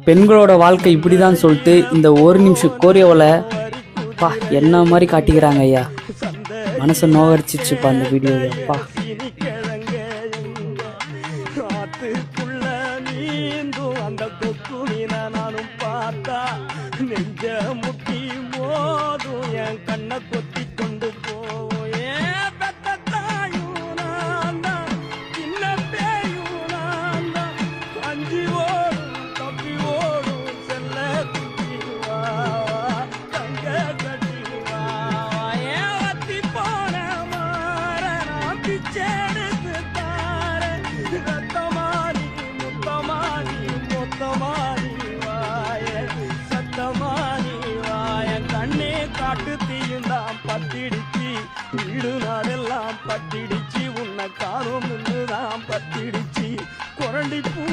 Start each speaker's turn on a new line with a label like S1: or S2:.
S1: பெண்களோட வாழ்க்கை இப்படிதான் சொல்லிட்டு இந்த ஒரு நிமிஷம் கோரியோவில் பா என்ன மாதிரி காட்டிக்கிறாங்க ஐயா. மனசை நோகடிச்சிச்சுப்பா அந்த வீடியோவை. அப்பா
S2: அந்த கொக்குனின நானும் பார்த்தா நெஞ்ச முட்டி மோதும் என் கண்ணை கொத்தி கொண்டு போவோம். ஏன் பெத்த தாயும் நான் தான், சின்ன பேயும் நான் தான், அஞ்சி ஓடும் தப்பி ஓடும் செல்ல குட்டிவா தங்க கட்டிவா. ஏன் வத்தி போன மாற நான் பிச்செடுத்து தார ரத்தமாரி முத்தமாரி மொத்தமாரி வாய சத்தமாரி வாய கண்ணே காட்டு தீயுந்தான் பத்திடிச்சு வீடு நாடெல்லாம் பத்திடிச்சு உன்னை காணும் தான் பத்திடிச்சு குரண்டி பூ